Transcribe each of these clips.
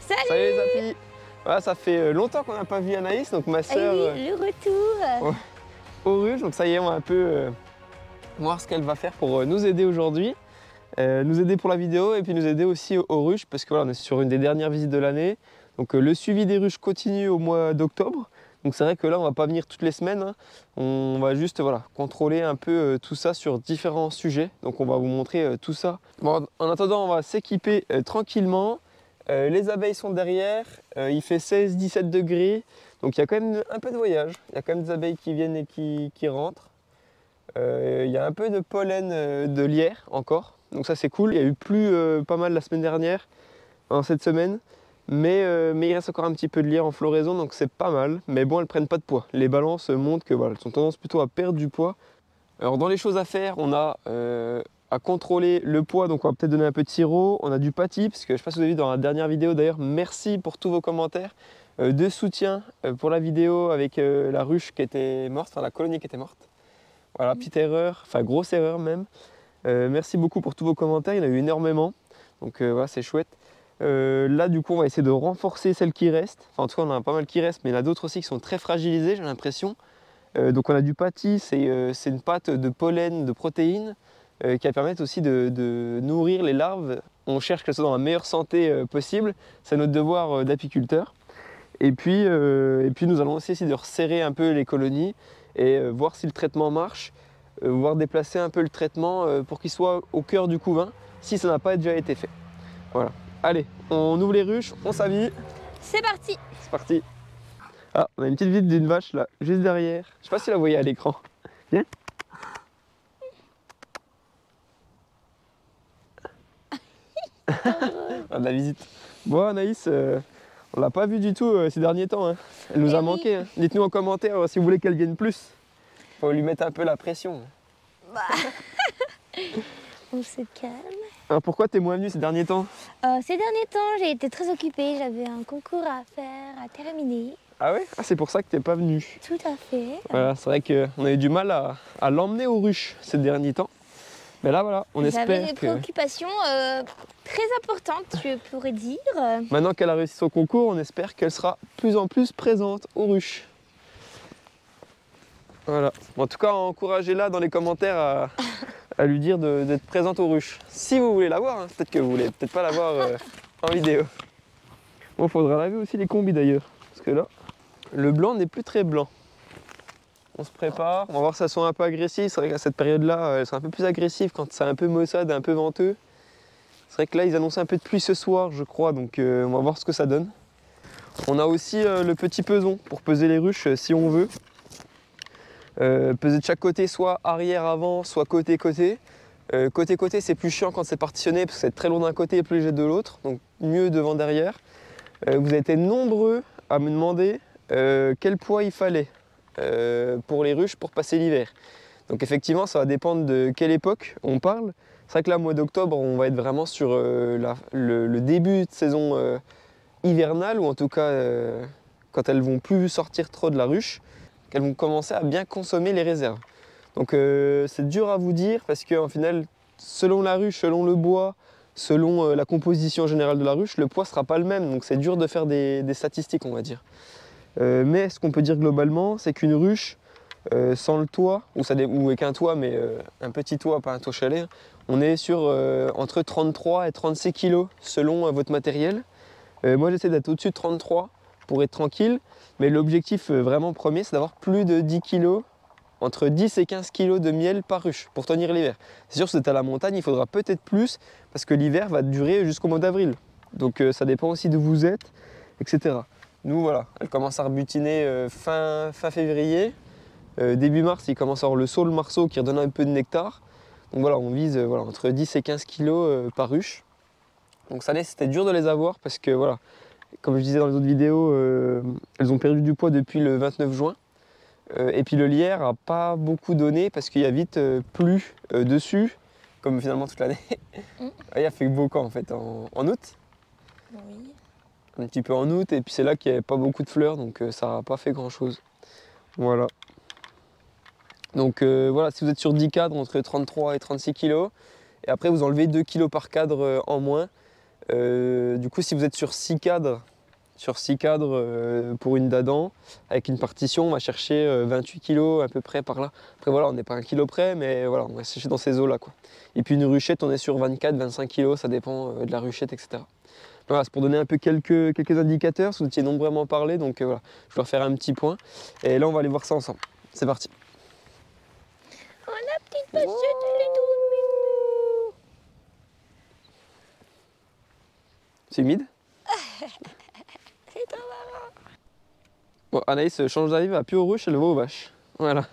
Salut les apis. Voilà, ça fait longtemps qu'on n'a pas vu Anaïs, donc ma soeur oui, le retour aux ruches. Donc ça y est, on va un peu voir ce qu'elle va faire pour nous aider aujourd'hui. Nous aider pour la vidéo et puis nous aider aussi aux ruches parce que voilà, on est sur une des dernières visites de l'année. Donc le suivi des ruches continue au mois d'octobre. Donc c'est vrai que là on va pas venir toutes les semaines, hein. On va juste voilà, contrôler un peu tout ça sur différents sujets. Donc on va vous montrer tout ça. Bon, en attendant on va s'équiper tranquillement. Les abeilles sont derrière, il fait 16-17 degrés. Donc il y a quand même un peu de voyage. Il y a quand même des abeilles qui viennent et qui rentrent. Il y a un peu de pollen de lierre encore. Donc ça c'est cool. Il y a eu plus pas mal la semaine dernière, en cette semaine. Mais il reste encore un petit peu de lierre en floraison, donc c'est pas mal. Mais bon, elles prennent pas de poids. Les balances montrent que voilà, elles ont tendance plutôt à perdre du poids. Alors dans les choses à faire, on a à contrôler le poids, donc on va peut-être donner un peu de sirop. On a du pâtis, parce que je sais pas si vous avez vu dans la dernière vidéo d'ailleurs, merci pour tous vos commentaires de soutien pour la vidéo avec la ruche qui était morte, enfin la colonie qui était morte. Voilà, petite erreur, enfin grosse erreur même. Merci beaucoup pour tous vos commentaires, il y en a eu énormément, donc voilà, c'est chouette. Là du coup on va essayer de renforcer celles qui restent, enfin en tout cas on en a pas mal qui restent, mais il y en a d'autres aussi qui sont très fragilisées, j'ai l'impression. Donc on a du pâtis, c'est une pâte de pollen, de protéines, qui va permettre aussi de nourrir les larves. On cherche qu'elles soient dans la meilleure santé possible, c'est notre devoir d'apiculteur. Et puis nous allons aussi essayer de resserrer un peu les colonies et voir si le traitement marche, voir déplacer un peu le traitement pour qu'il soit au cœur du couvain, si ça n'a pas déjà été fait. Voilà. Allez, on ouvre les ruches, on s'habille. C'est parti. C'est parti. Ah, on a une petite visite d'une vache là, juste derrière. Je sais pas si vous la voyez à l'écran. Viens. Ah, de la visite. Bon, Anaïs, on l'a pas vue du tout ces derniers temps, hein. Elle nous a manqué, hein. Dites-nous en commentaire si vous voulez qu'elle vienne plus. Faut lui mettre un peu la pression. Bah. On se calme. Alors pourquoi t'es moins venue ces derniers temps? Ces derniers temps, j'ai été très occupée. J'avais un concours à faire, à terminer. Ah ouais? Ah, c'est pour ça que t'es pas venue. Tout à fait. Voilà, c'est vrai qu'on a eu du mal à l'emmener aux ruches ces derniers temps. Mais là, voilà, on espère J'avais des que... préoccupations très importantes, je pourrais dire. Maintenant qu'elle a réussi son concours, on espère qu'elle sera de plus en plus présente aux ruches. Voilà. En tout cas, encouragez-la dans les commentaires à lui dire d'être présente aux ruches. Si vous voulez la voir, hein. Peut-être que vous voulez peut-être pas la voir en vidéo. Bon, faudra laver aussi les combis d'ailleurs. Parce que là, le blanc n'est plus très blanc. On se prépare, on va voir si elles sont un peu agressives. C'est vrai qu'à cette période-là, elles sont un peu plus agressives quand c'est un peu maussade, un peu venteux. C'est vrai que là, ils annoncent un peu de pluie ce soir, je crois, donc on va voir ce que ça donne. On a aussi le petit peson pour peser les ruches si on veut. Peser de chaque côté, soit arrière-avant, soit côté-côté. Côté-côté, c'est plus chiant quand c'est partitionné parce que c'est très lourd d'un côté et plus léger de l'autre, donc mieux devant-derrière. Vous avez été nombreux à me demander quel poids il fallait pour les ruches pour passer l'hiver. Donc effectivement, ça va dépendre de quelle époque on parle. C'est vrai que là, au mois d'octobre, on va être vraiment sur le début de saison hivernale, ou en tout cas quand elles vont plus sortir trop de la ruche, qu'elles vont commencer à bien consommer les réserves. Donc c'est dur à vous dire parce qu'en final, selon la ruche, selon le bois, selon la composition générale de la ruche, le poids ne sera pas le même. Donc c'est dur de faire des statistiques, on va dire. Mais ce qu'on peut dire globalement, c'est qu'une ruche, sans le toit, ou avec un toit, mais un petit toit, pas un toit chalet, on est sur entre 33 et 36 kg selon votre matériel. Moi j'essaie d'être au-dessus de 33 pour être tranquille, mais l'objectif vraiment premier, c'est d'avoir plus de 10 kg, entre 10 et 15 kg de miel par ruche pour tenir l'hiver. C'est sûr que si vous êtes à la montagne, il faudra peut-être plus, parce que l'hiver va durer jusqu'au mois d'avril. Donc ça dépend aussi d'où vous êtes, etc. Nous voilà, elle commence à rebutiner fin février. Début mars, il commence à avoir le saule marceau qui redonne un peu de nectar. Donc voilà, on vise voilà, entre 10 et 15 kg par ruche. Donc ça c'était dur de les avoir parce que voilà, comme je disais dans les autres vidéos, elles ont perdu du poids depuis le 29 juin. Et puis le lierre n'a pas beaucoup donné parce qu'il y a vite plu dessus, comme finalement toute l'année. Il a fait beau quand en fait, en août. Oui. Un petit peu en août, et puis c'est là qu'il n'y avait pas beaucoup de fleurs, donc ça n'a pas fait grand chose. Voilà. Donc voilà, si vous êtes sur 10 cadres entre 33 et 36 kg, et après vous enlevez 2 kg par cadre en moins, Du coup, si vous êtes sur 6 cadres, pour une dadan, avec une partition, on va chercher 28 kg à peu près par là. Après voilà, on n'est pas 1 kg près, mais voilà, on va chercher dans ces eaux-là, quoi. Et puis une ruchette, on est sur 24-25 kg, ça dépend de la ruchette, etc. Voilà, c'est pour donner un peu quelques indicateurs, si vous étiez nombreux à m'en parler, donc voilà, je vais refaire un petit point. Et là, on va aller voir ça ensemble. C'est parti. Oh, la petite pochette, elle est toute mignonne. C'est humide? C'est trop marrant. Bon, Anaïs change d'avis, va plus aux ruches, elle va aux vaches. Voilà.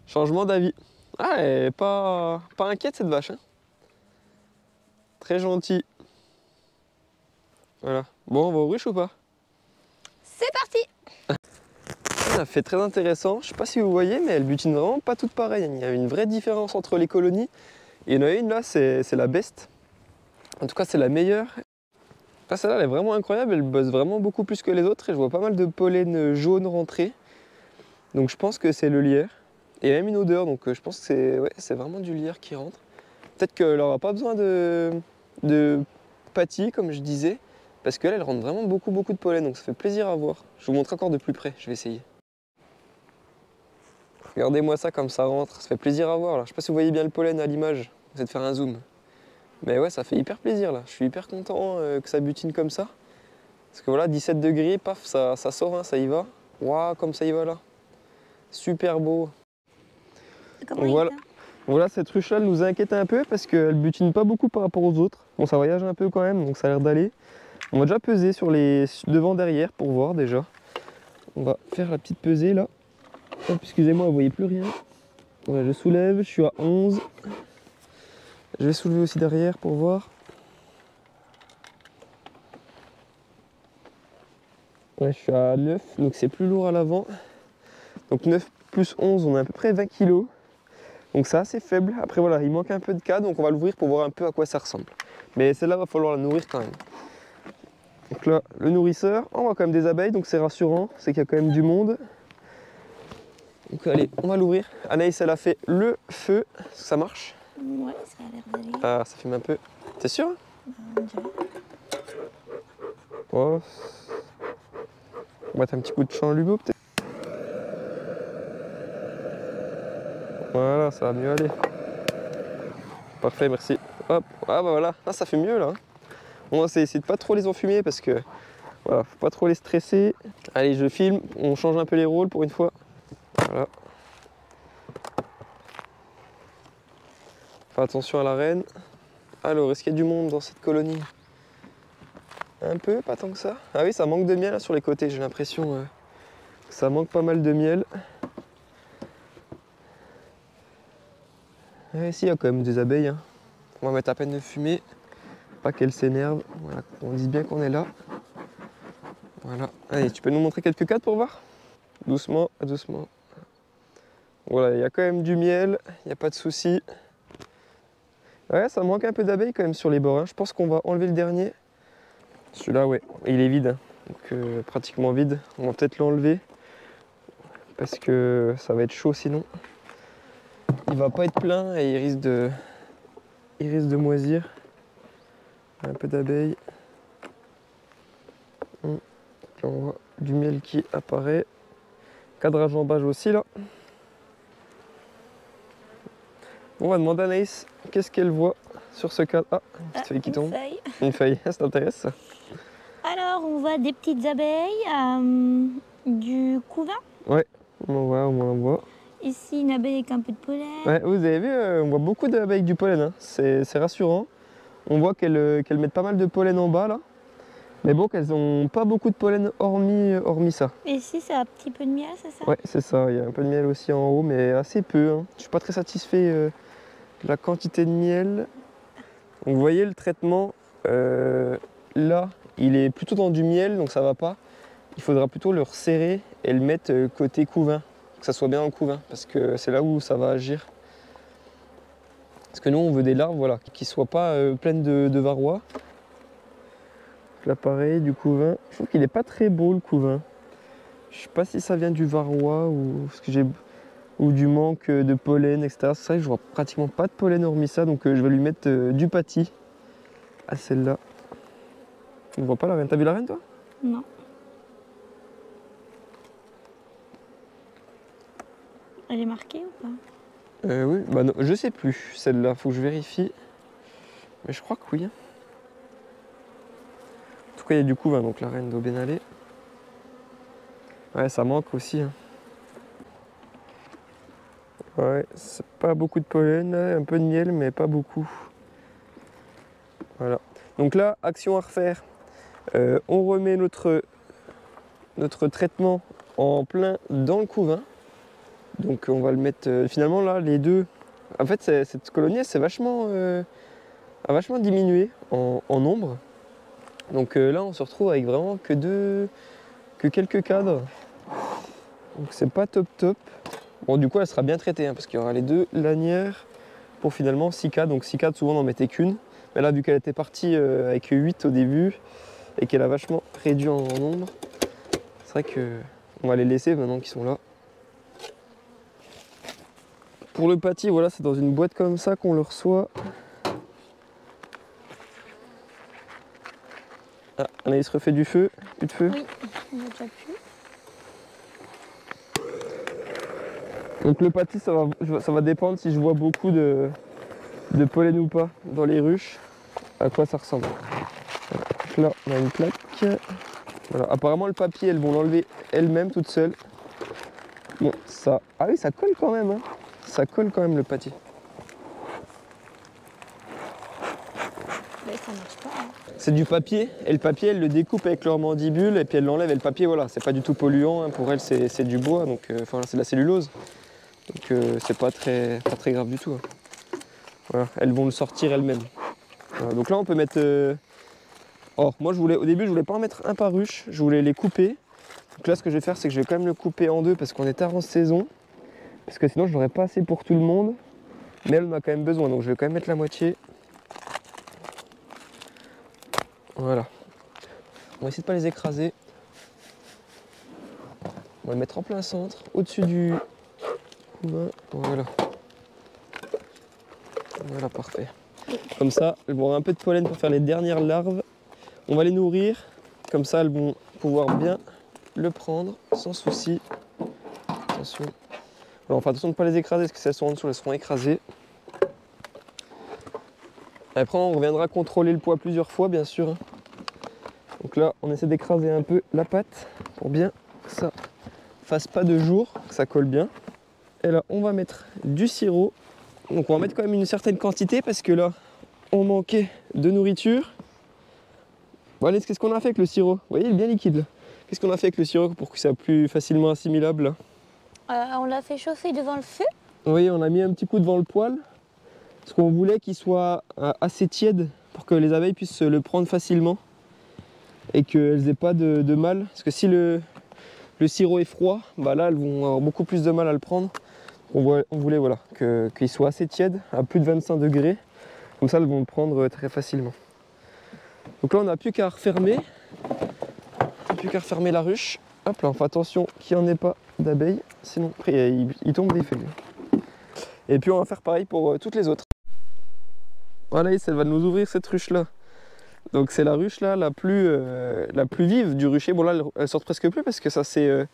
Changement d'avis. Ah, elle est pas inquiète cette vache, hein. Très gentille. Voilà. Bon, on va aux ruches ou pas? C'est parti. Ça fait très intéressant. Je sais pas si vous voyez, mais elles butinent vraiment pas toutes pareilles. Il y a une vraie différence entre les colonies. Et il y en a une là, c'est la best. En tout cas, c'est la meilleure. Là, celle-là, elle est vraiment incroyable. Elle bosse vraiment beaucoup plus que les autres. Et je vois pas mal de pollen jaune rentrer. Donc je pense que c'est le lierre. Et il y a même une odeur. Donc je pense que c'est vraiment du lierre qui rentre. Peut-être qu'elle n'aura pas besoin de pâtis, comme je disais. Parce qu'elle rentre vraiment beaucoup de pollen. Donc ça fait plaisir à voir. Je vous montre encore de plus près. Je vais essayer. Regardez-moi ça comme ça rentre, ça fait plaisir à voir là. Je sais pas si vous voyez bien le pollen à l'image, j'essaie de faire un zoom. Mais ouais, ça fait hyper plaisir là. Je suis hyper content que ça butine comme ça. Parce que voilà, 17 degrés, paf, ça sort, hein, ça y va. Waouh, comme ça y va là. Super beau. Voilà, cette ruche là elle nous inquiète un peu parce qu'elle butine pas beaucoup par rapport aux autres. Bon, ça voyage un peu quand même, donc ça a l'air d'aller. On va déjà peser sur les devant-derrière pour voir déjà. On va faire la petite pesée là. Hop, excusez-moi, vous voyez plus rien. Voilà, je soulève, je suis à 11. Je vais soulever aussi derrière pour voir. Ouais, je suis à 9, donc c'est plus lourd à l'avant. Donc 9 plus 11, on a à peu près 20 kg. Donc c'est assez faible. Après voilà, il manque un peu de cadre, donc on va l'ouvrir pour voir un peu à quoi ça ressemble. Mais celle-là, va falloir la nourrir quand même. Donc là, le nourrisseur, on voit quand même des abeilles, donc c'est rassurant, c'est qu'il y a quand même du monde. Donc allez, on va l'ouvrir. Anaïs, elle a fait le feu. Ça marche? Ouais, ça a l'air d'aller. Ah, ça fume un peu. T'es sûr? On dirait. Oh. On va mettre un petit coup de chalumeau peut-être. Voilà, ça va mieux aller. Parfait, merci. Hop, ah bah voilà, ah, ça fait mieux là. On va essayer de pas trop les enfumer parce que voilà, faut pas trop les stresser. Allez, je filme, on change un peu les rôles pour une fois. Voilà. Fais attention à la reine. Alors, est-ce qu'il y a du monde dans cette colonie? Un peu, pas tant que ça. Ah oui, ça manque de miel là, sur les côtés, j'ai l'impression que ça manque pas mal de miel. Ah, ici, il y a quand même des abeilles. Hein. On va mettre à peine de fumée, pas qu'elles s'énervent. Voilà, on dit bien qu'on est là. Voilà. Allez, tu peux nous montrer quelques cadres pour voir? Doucement, doucement. Voilà, il y a quand même du miel, il n'y a pas de souci. Ouais, ça manque un peu d'abeilles quand même sur les bords. Hein. Je pense qu'on va enlever le dernier. Celui-là, ouais, il est vide. Hein. Donc pratiquement vide. On va peut-être l'enlever. Parce que ça va être chaud sinon. Il va pas être plein et il risque de moisir. Un peu d'abeilles. Là, on voit du miel qui apparaît. Cadrage en bâche aussi là. On va demander à Anaïs qu'est-ce qu'elle voit sur ce cadre. Ah, une petite feuille qui tombe. Feuille. Une feuille, ça t'intéresse ça? Alors, on voit des petites abeilles, du couvain. Ouais, on en voit. Ici, une abeille avec un peu de pollen. Ouais, vous avez vu, on voit beaucoup d'abeilles avec du pollen. Hein. C'est rassurant. On voit qu'elles mettent pas mal de pollen en bas là. Mais bon, qu'elles n'ont pas beaucoup de pollen hormis ça. Et ici, c'est un petit peu de miel, c'est ça? Ouais, c'est ça. Il y a un peu de miel aussi en haut, mais assez peu. Hein. Je suis pas très satisfait de la quantité de miel. Donc, vous voyez le traitement, là, il est plutôt dans du miel, donc ça va pas. Il faudra plutôt le resserrer et le mettre côté couvain, que ça soit bien en couvain, parce que c'est là où ça va agir. Parce que nous, on veut des larves, voilà, qui soient pas pleines de varroa. Là, pareil, du couvain. Je trouve qu'il est pas très beau le couvain. Je sais pas si ça vient du varroa ou du manque de pollen, etc. C'est vrai que je vois pratiquement pas de pollen hormis ça, donc je vais lui mettre du pâtis. à celle-là. On ne voit pas la reine. T'as vu la reine toi? Non. Elle est marquée ou pas? Oui, bah non, je sais plus celle-là, faut que je vérifie. Mais je crois que oui. En tout cas, il y a du couvain, donc la reine d'Aubenalé. Ouais, ça manque aussi. Hein. Ouais, c'est pas beaucoup de pollen, un peu de miel, mais pas beaucoup. Voilà. Donc là, action à refaire. On remet notre traitement en plein dans le couvain. Donc on va le mettre, finalement là, les deux. En fait, cette colonie, elle a vachement diminué en nombre. Donc là, on se retrouve avec vraiment que quelques cadres. Donc c'est pas top top. Bon, du coup, elle sera bien traitée, hein, parce qu'il y aura les deux lanières pour finalement 6 cadres. Donc 6 cadres, souvent, on n'en mettait qu'une. Mais là, vu qu'elle était partie avec 8 au début, et qu'elle a vachement réduit en nombre, c'est vrai qu'on va les laisser maintenant qu'ils sont là. Pour le pâtis, voilà, c'est dans une boîte comme ça qu'on le reçoit. Ah, Anaïs refait du feu, plus de feu. Oui, on a déjà pu. Donc le pâtis, ça va dépendre si je vois beaucoup de pollen ou pas dans les ruches, à quoi ça ressemble. Voilà. Donc là, on a une plaque. Voilà. Apparemment, le papier, elles vont l'enlever elles-mêmes toutes seules. Bon, ça... Ah oui, ça colle quand même. Hein. Ça colle quand même le pâtis. Mais ça marche pas. Hein. C'est du papier, et le papier, elle le découpe avec leur mandibule, et puis elle l'enlève. Et le papier, voilà, c'est pas du tout polluant. Hein. Pour elle, c'est du bois, donc enfin, c'est de la cellulose. Donc c'est pas très grave du tout. Hein. Voilà, elles vont le sortir elles-mêmes. Voilà, donc là, on peut mettre... Or, moi, au début, je voulais pas en mettre un par ruche, je voulais les couper. Donc là, ce que je vais faire, c'est que je vais quand même le couper en deux parce qu'on est tard en saison. Parce que sinon, je n'aurais pas assez pour tout le monde. Mais elle en a quand même besoin, donc je vais quand même mettre la moitié. Voilà. On va essayer de pas les écraser. On va le mettre en plein centre, au-dessus du couvain. Voilà. Voilà, parfait. Comme ça, elles vont avoir un peu de pollen pour faire les dernières larves. On va les nourrir. Comme ça, elles vont pouvoir bien le prendre sans souci. Attention. Alors, on fait attention de ne pas les écraser parce que si elles sont en dessous, elles seront écrasées. Après, on reviendra contrôler le poids plusieurs fois, bien sûr. Donc là, on essaie d'écraser un peu la pâte pour bien que ça fasse pas de jour, que ça colle bien. Et là, on va mettre du sirop. Donc on va mettre quand même une certaine quantité parce que là, on manquait de nourriture. Bon, allez, qu'est-ce qu'on a fait avec le sirop? Vous voyez, il est bien liquide là. Qu'est-ce qu'on a fait avec le sirop pour que ça soit plus facilement assimilable là? On l'a fait chauffer devant le feu. Oui, on a mis un petit coup devant le poêle. Parce qu'on voulait qu'il soit assez tiède pour que les abeilles puissent le prendre facilement. Et qu'elles n'aient pas de mal. Parce que si le sirop est froid, bah là elles vont avoir beaucoup plus de mal à le prendre. On voulait voilà, qu'il soit assez tiède, à plus de 25 degrés. Comme ça elles vont le prendre très facilement. Donc là on n'a plus qu'à refermer. La ruche. Hop là, on fait attention qu'il n'y en ait pas d'abeilles. Sinon après il tombe des feuilles. Et puis on va faire pareil pour toutes les autres. Voilà, elle va nous ouvrir cette ruche là. Donc c'est la ruche là la plus vive du rucher. Bon là elle sort presque plus parce que ça s'est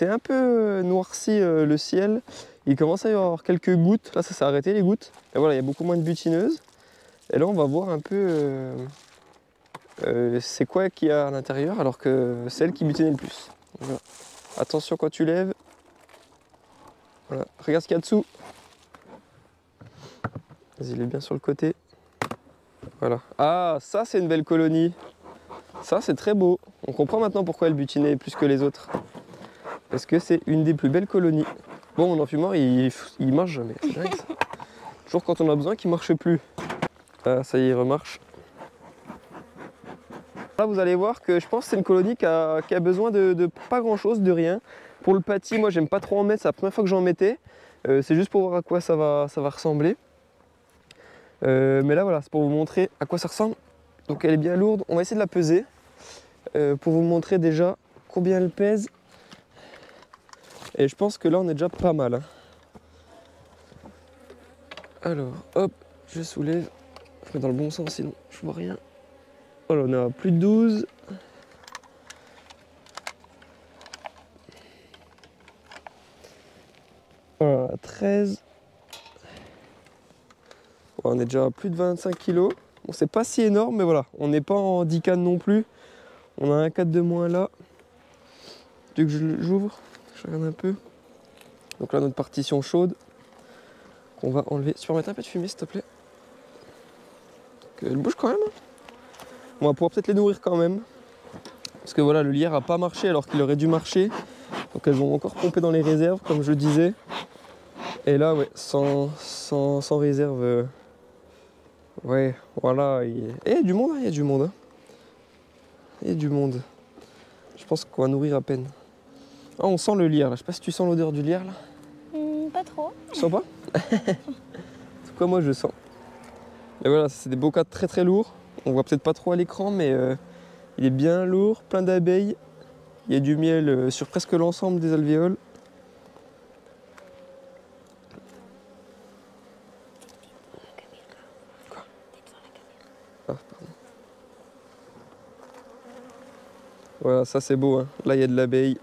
un peu noirci le ciel. Il commence à y avoir quelques gouttes. Là ça s'est arrêté les gouttes. Et voilà, il y a beaucoup moins de butineuses. Et là on va voir un peu c'est quoi qu'il y a à l'intérieur alors que c'est elle qui butinait le plus. Voilà. Attention quand tu lèves. Voilà. Regarde ce qu'il y a dessous. Vas-y, il est bien sur le côté. Voilà. Ah, ça c'est une belle colonie. Ça c'est très beau. On comprend maintenant pourquoi elle butinait plus que les autres. Parce que c'est une des plus belles colonies. Bon, mon enfumeur il marche jamais. C'est dingue ça. Toujours quand on a besoin qu'il marche plus. Ah, ça y est, il remarche. Là vous allez voir que je pense que c'est une colonie qui a besoin de pas grand chose, de rien. Pour le pâtis, moi j'aime pas trop en mettre, c'est la première fois que j'en mettais. C'est juste pour voir à quoi ça va ressembler. Mais là voilà, c'est pour vous montrer à quoi ça ressemble. Donc elle est bien lourde, on va essayer de la peser pour vous montrer déjà combien elle pèse. Et je pense que là on est déjà pas mal. Hein. Alors hop, je soulève. Je mets dans le bon sens sinon je vois rien. Voilà, on est à plus de 12. Voilà, 13. Voilà, on est déjà à plus de 25 kg. Bon, c'est pas si énorme, mais voilà, on n'est pas en 10 cannes non plus. On a un 4 de moins là. Tu veux que j'ouvre? Je regarde un peu. Donc là, notre partition chaude qu'on va enlever. Tu peux remettre un peu de fumée, s'il te plaît? Elle bouge quand même. On va pouvoir peut-être les nourrir quand même. Parce que voilà, le lierre n'a pas marché alors qu'il aurait dû marcher. Donc elles vont encore pomper dans les réserves, comme je disais. Et là, ouais, sans réserve. Ouais, voilà. Et il y a du monde, hein, il y a du monde. Hein. Il y a du monde. Je pense qu'on va nourrir à peine. Ah, on sent le lierre là. Je sais pas si tu sens l'odeur du lierre là. Pas trop. Tu sens pas? En tout cas, moi je sens. Et voilà, c'est des bocats très très lourds. On voit peut-être pas trop à l'écran, mais il est bien lourd, plein d'abeilles. Il y a du miel sur presque l'ensemble des alvéoles. Quoi? Ah, pardon. Voilà, ça c'est beau. Hein. Là, il y a de l'abeille.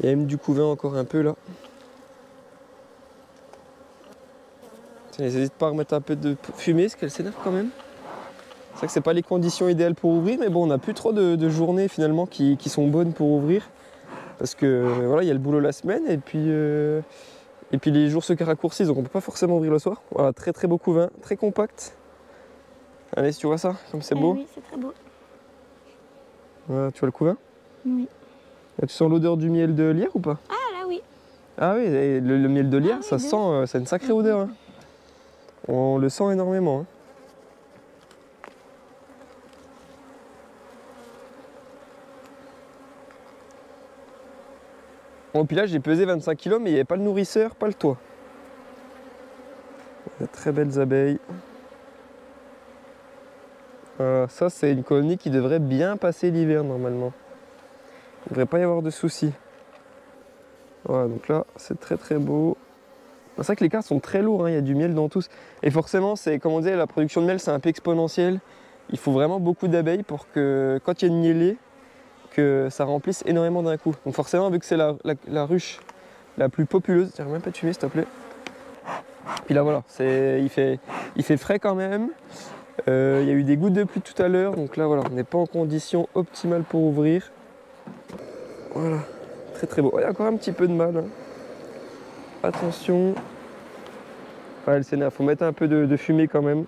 Il y a même du couvain encore un peu là. N'hésite pas à remettre un peu de fumée, parce qu'elle s'énerve quand même. C'est vrai que c'est pas les conditions idéales pour ouvrir, mais bon, on n'a plus trop de journées finalement qui sont bonnes pour ouvrir. Parce que voilà, il y a le boulot la semaine et puis les jours se raccourcissent, donc on peut pas forcément ouvrir le soir. Voilà, très très beau couvain, très compact. Allez, si tu vois ça, comme c'est beau. Oui, c'est très beau. Voilà, tu vois le couvain? Oui. Et tu sens l'odeur du miel de lierre ou pas? Ah là, oui. Ah oui, et le miel de lierre, Ah oui, ça sent, c'est une sacrée odeur. Hein. On le sent énormément. Hein. Bon, puis là, j'ai pesé 25 kg, mais il n'y avait pas le nourrisseur, pas le toit. Il y a de très belles abeilles. Voilà, ça, c'est une colonie qui devrait bien passer l'hiver normalement. Il ne devrait pas y avoir de soucis. Voilà, donc là, c'est très très beau. C'est vrai que les cartes sont très lourds, hein, il y a du miel dans tous. Et forcément, c'est comme on disait, la production de miel, c'est un peu exponentiel. Il faut vraiment beaucoup d'abeilles pour que, quand il y a une niellée, que ça remplisse énormément d'un coup. Donc forcément, vu que c'est la ruche la plus populeuse, tiens, même pas de fumée, s'il te plaît. Puis là, voilà, il fait frais quand même. Il y a eu des gouttes de pluie tout à l'heure, donc là, voilà, on n'est pas en condition optimale pour ouvrir. Voilà, très très beau. Il y a encore un petit peu de mal. Hein. Attention. Ouais, elle s'énerve, faut mettre un peu de fumée quand même.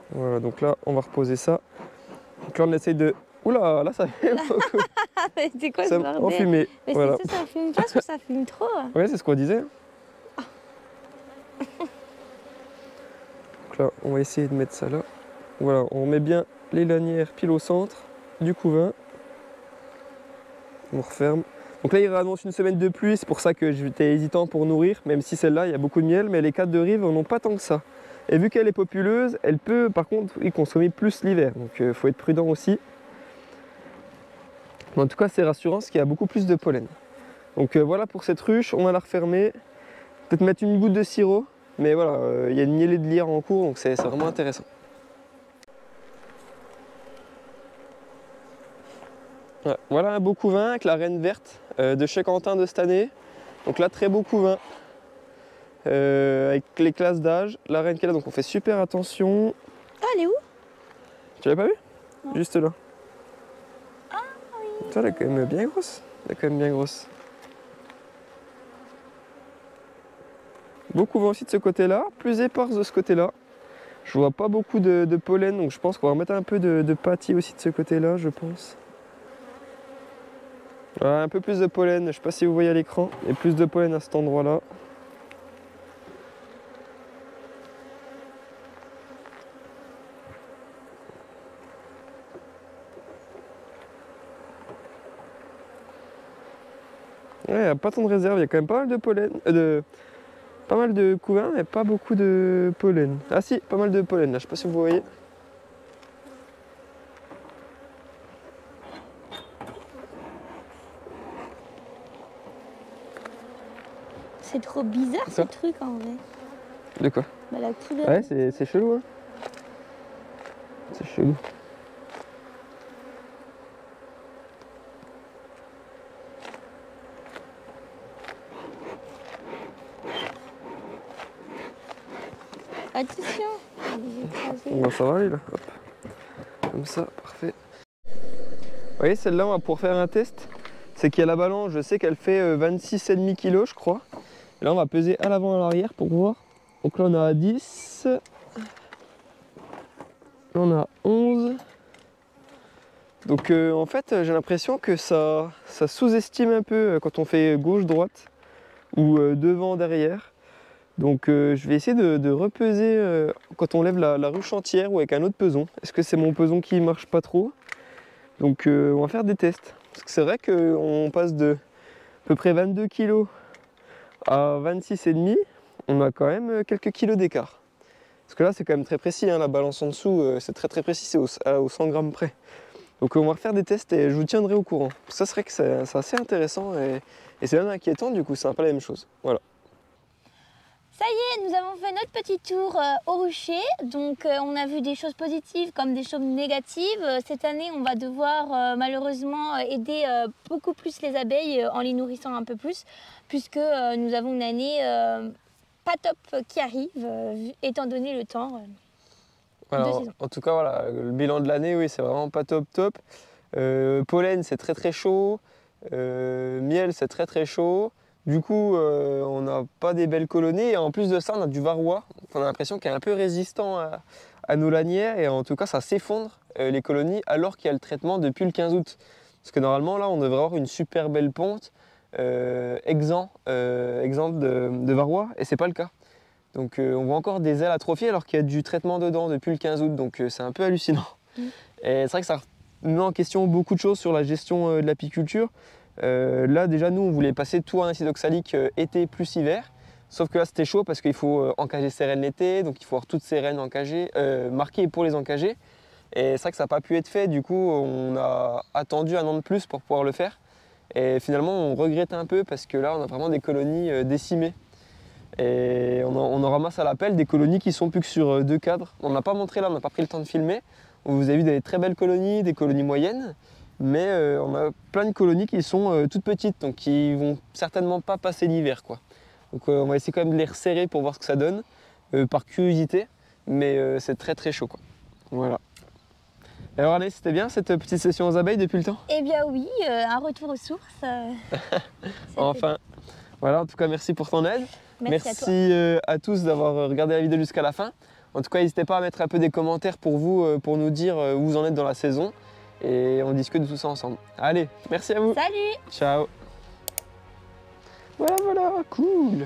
Voilà, donc là, on va reposer ça. Donc là, on essaye de... Oula, là, ça fait beaucoup. Mais c'est quoi ce Ça, bordel? en fumée. Mais Voilà. c'est ça fume pas, parce que ça fume trop. Ouais, c'est ce qu'on disait. Donc là, on va essayer de mettre ça là. Voilà, on met bien les lanières pile au centre du couvain. On referme. Donc là, il annonce une semaine de pluie, c'est pour ça que j'étais hésitant pour nourrir, même si celle-là, il y a beaucoup de miel, mais les 4 de rive n'ont pas tant que ça. Et vu qu'elle est populeuse, elle peut par contre y consommer plus l'hiver, donc il faut être prudent aussi. Mais en tout cas, c'est rassurant parce qu'il y a beaucoup plus de pollen. Donc voilà pour cette ruche, on va la refermer. Peut-être mettre une goutte de sirop, mais voilà, il y a une niellée de lierre en cours, donc c'est vraiment intéressant. Voilà un beau couvain avec la reine verte de chez Quentin de cette année. Donc là, très beau couvain avec les classes d'âge. La reine qui est là, donc on fait super attention. Ah, elle est où? Tu l'avais pas vu? Non. Juste là. Ah oui. Ça, elle est quand même bien grosse. Elle est quand même bien grosse. Beau couvain aussi de ce côté-là, plus éparse de ce côté-là. Je vois pas beaucoup de pollen, donc je pense qu'on va remettre un peu de pâtis aussi de ce côté-là, je pense. Voilà, un peu plus de pollen, je sais pas si vous voyez à l'écran, et plus de pollen à cet endroit-là. Ouais, il n'y a pas tant de réserve, il y a quand même pas mal de pollen, pas mal de couvains, mais pas beaucoup de pollen. Ah si, pas mal de pollen là, je sais pas si vous voyez. C'est trop bizarre Ça ce truc en vrai. De quoi? Bah, la couleur. Ouais, c'est chelou, hein. C'est chelou. Attention, je vais écraser. Bon, ça va aller là. Hop. Comme ça, parfait. Vous voyez, celle-là, on va pouvoir faire un test. C'est qu'il y a la balance, je sais qu'elle fait 26,5 kg, je crois. Et là, on va peser à l'avant et à l'arrière pour voir. Donc là, on a 10. Là, on a 11. Donc en fait, j'ai l'impression que ça sous-estime un peu quand on fait gauche-droite ou devant-derrière. Donc je vais essayer de repeser quand on lève la ruche entière ou avec un autre peson. Est-ce que c'est mon peson qui marche pas trop? Donc on va faire des tests. Parce que c'est vrai qu'on passe de à peu près 22 kg à 26,5. On a quand même quelques kilos d'écart. Parce que là c'est quand même très précis, hein, la balance en dessous, c'est très précis, c'est au 100 grammes près. Donc on va refaire des tests et je vous tiendrai au courant. Ça serait que c'est assez intéressant et c'est même inquiétant, du coup ça sera pas la même chose. Voilà. Ça y est, nous avons fait notre petit tour au rucher. Donc on a vu des choses positives comme des choses négatives. Cette année, on va devoir malheureusement aider beaucoup plus les abeilles en les nourrissant un peu plus, puisque nous avons une année pas top qui arrive, étant donné le temps. Alors, en tout cas, voilà, le bilan de l'année, oui, c'est vraiment pas top. Pollen, c'est très chaud. Miel, c'est très chaud. Du coup, on n'a pas des belles colonies. Et en plus de ça, on a du varroa. On a l'impression qu'il est un peu résistant à nos lanières. Et en tout cas, ça s'effondre, les colonies, alors qu'il y a le traitement depuis le 15 août. Parce que normalement, là, on devrait avoir une super belle ponte, exempt de varroa. Et c'est pas le cas. Donc on voit encore des ailes atrophiées alors qu'il y a du traitement dedans depuis le 15 août, donc c'est un peu hallucinant. Et c'est vrai que ça met en question beaucoup de choses sur la gestion de l'apiculture. Là déjà nous on voulait passer tout en acide oxalique été plus hiver, sauf que là c'était chaud parce qu'il faut encager ses reines l'été, donc il faut avoir toutes ses reines encagées, marquées pour les encager. Et c'est vrai que ça n'a pas pu être fait, du coup on a attendu un an de plus pour pouvoir le faire. Et finalement on regrette un peu parce que là on a vraiment des colonies décimées. Et on en ramasse à l'appel des colonies qui sont plus que sur 2 cadres. On n'a pas montré là, on n'a pas pris le temps de filmer. Vous avez vu des très belles colonies, des colonies moyennes, mais on a plein de colonies qui sont toutes petites, donc qui vont certainement pas passer l'hiver, quoi. Donc on va essayer quand même de les resserrer pour voir ce que ça donne, par curiosité, mais c'est très chaud, quoi. Voilà. Et alors Anaïs, c'était bien cette petite session aux abeilles depuis le temps? Eh bien oui, un retour aux sources. Enfin, voilà, en tout cas merci pour ton aide. Merci à tous d'avoir regardé la vidéo jusqu'à la fin. En tout cas, n'hésitez pas à mettre un peu des commentaires pour vous, pour nous dire où vous en êtes dans la saison. Et on discute de tout ça ensemble. Allez, merci à vous. Salut! Ciao. Voilà, cool.